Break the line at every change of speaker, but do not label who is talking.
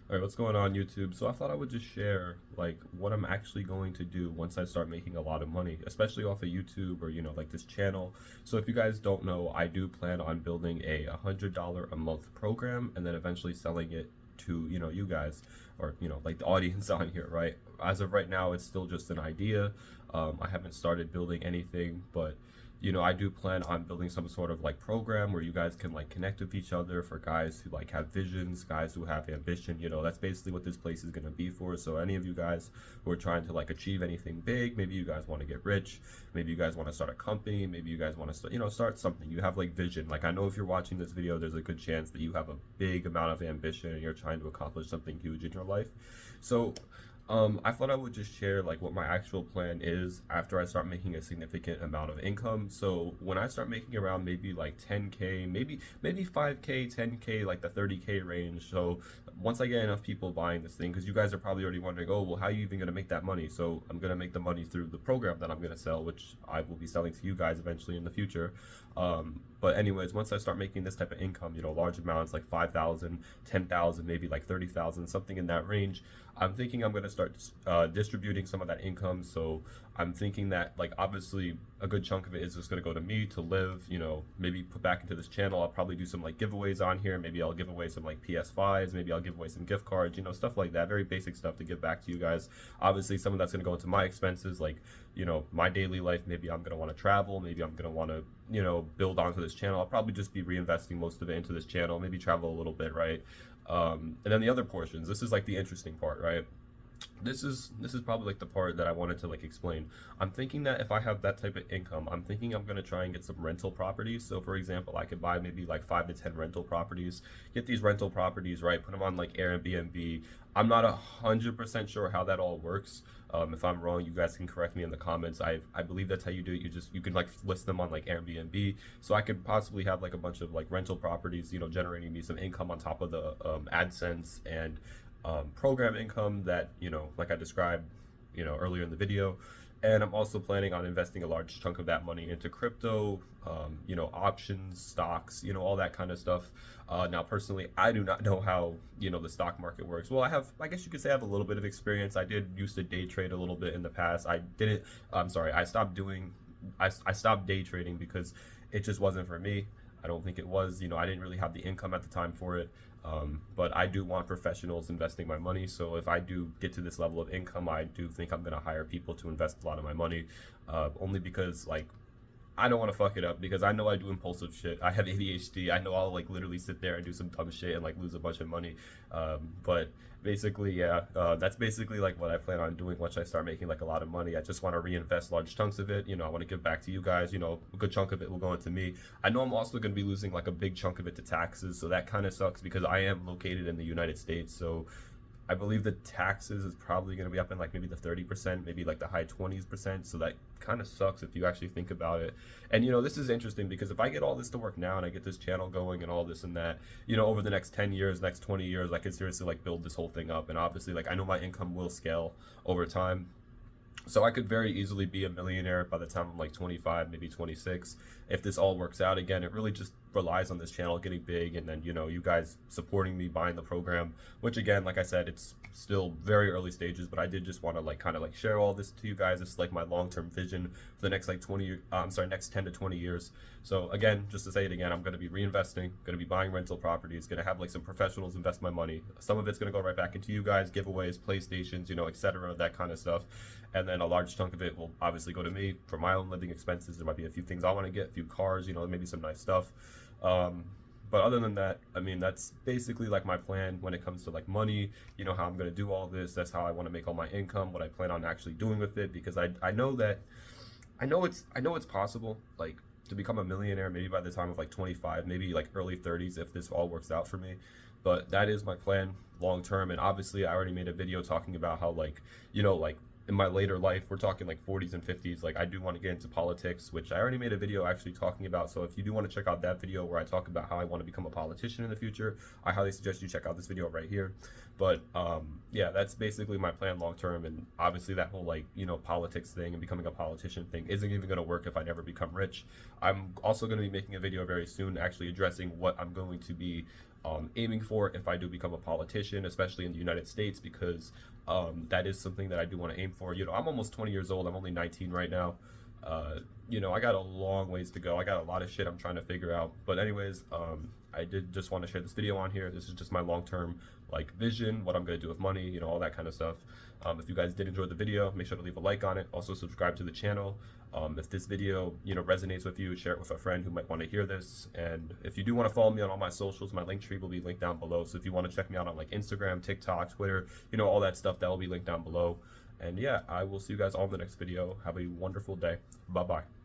All right, what's going on YouTube? So I thought I would just share like what I'm actually going to do once I start making a lot of money, especially off of YouTube or like this channel. So if you guys don't know, I do plan on building a $100 a month program and then eventually selling it to you guys or like the audience on here, right? As of right now, it's still just an idea. I haven't started building anything, but I do plan on building some sort of like program where you guys can like connect with each other for guys who like have visions, guys who have ambition. That's basically what this place is going to be for. So any of you guys who are trying to like achieve anything big, maybe you guys want to get rich, maybe you guys want to start a company, maybe you guys want to start something. You have like vision. Like I know if you're watching this video, there's a good chance that you have a big amount of ambition and you're trying to accomplish something huge in your life. So I thought I would just share like what my actual plan is after I start making a significant amount of income. So when I start making around maybe like 10K, maybe 5K, 10K, like the 30K range. So once I get enough people buying this thing, because you guys are probably already wondering, oh, well, how are you even gonna make that money? So I'm gonna make the money through the program that I'm gonna sell, which I will be selling to you guys eventually in the future. But anyways, once I start making this type of income, large amounts like 5,000, 10,000, maybe like 30,000, something in that range, I'm thinking I'm going to start distributing some of that income. So I'm thinking that like obviously a good chunk of it is just going to go to me to live, maybe put back into this channel. I'll probably do some like giveaways on here. Maybe I'll give away some like PS5s, maybe I'll give away some gift cards, stuff like that. Very basic stuff to give back to you guys. Obviously some of that's going to go into my expenses, like, my daily life. Maybe I'm going to want to travel. Maybe I'm going to want to, build onto this channel. I'll probably just be reinvesting most of it into this channel, maybe travel a little bit, right? And then the other portions, this is like the interesting part, right? This is probably like the part that I wanted to like explain. I'm thinking that if I have that type of income, I'm thinking I'm going to try and get some rental properties. So for example, I could buy maybe like 5 to 10 rental properties, get these rental properties, right, put them on like Airbnb. I'm not 100% sure how that all works. If I'm wrong, you guys can correct me in the comments. I believe that's how you do it. You can like list them on like Airbnb. So I could possibly have like a bunch of like rental properties, generating me some income on top of the AdSense and program income that, like I described, earlier in the video. And I'm also planning on investing a large chunk of that money into crypto, options, stocks, all that kind of stuff. Now, personally, I do not know how, the stock market works. Well, I guess you could say I have a little bit of experience. I did used to day trade a little bit in the past. I'm sorry, I stopped day trading because it just wasn't for me. I don't think it was, I didn't really have the income at the time for it. But I do want professionals investing my money. So if I do get to this level of income, I do think I'm going to hire people to invest a lot of my money, only because like I don't want to fuck it up, because I know I do impulsive shit. I have ADHD. I know I'll like literally sit there and do some dumb shit and like lose a bunch of money. But basically, yeah, that's basically like what I plan on doing once I start making like a lot of money. I just want to reinvest large chunks of it. I want to give back to you guys. A good chunk of it will go into me. I know I'm also going to be losing like a big chunk of it to taxes. So that kind of sucks because I am located in the United States. So I believe the taxes is probably going to be up in like maybe the 30%, maybe like the high 20%. So that kind of sucks if you actually think about it. And this is interesting because if I get all this to work now and I get this channel going and all this and that, over the next 10 years, next 20 years, I could seriously like build this whole thing up. And obviously, like I know my income will scale over time. So I could very easily be a millionaire by the time I'm like 25, maybe 26. If this all works out, again, it really just relies on this channel getting big and then, you guys supporting me, buying the program, which again, like I said, it's still very early stages, but I did just want to like kind of like share all this to you guys. It's like my long-term vision for the next like next 10 to 20 years. So again, just to say it again, I'm going to be reinvesting, going to be buying rental properties, going to have like some professionals invest my money. Some of it's going to go right back into you guys, giveaways, PlayStations, etc., that kind of stuff. And then a large chunk of it will obviously go to me for my own living expenses. There might be a few things I want to get, a few cars, maybe some nice stuff. But other than that, I mean, that's basically like my plan when it comes to like money, how I'm going to do all this. That's how I want to make all my income, what I plan on actually doing with it, because I know it's possible, like, to become a millionaire maybe by the time of like 25, maybe like early 30s if this all works out for me. But that is my plan long term. And obviously I already made a video talking about how like, like in my later life, we're talking like 40s and 50s, like I do want to get into politics, which I already made a video actually talking about. So if you do want to check out that video where I talk about how I want to become a politician in the future, I highly suggest you check out this video right here. But yeah, that's basically my plan long term. And obviously that whole like, politics thing and becoming a politician thing isn't even going to work if I never become rich. I'm also going to be making a video very soon actually addressing what I'm going to be aiming for if I do become a politician, especially in the United States, because that is something that I do want to aim for. You know, I'm almost 20 years old. I'm only 19 right now. You know, I got a long ways to go. I got a lot of shit I'm trying to figure out. But anyways, I did just want to share this video on here. This is just my long-term like vision, what I'm gonna do with money, you know, all that kind of stuff. If you guys did enjoy the video, make sure to leave a like on it. Also subscribe to the channel. If this video, you know, resonates with you, share it with a friend who might want to hear this. And if you do want to follow me on all my socials, my Linktree will be linked down below. So if you want to check me out on like Instagram, TikTok, Twitter, you know, all that stuff, that will be linked down below. And yeah, I will see you guys all in the next video. Have a wonderful day. Bye-bye.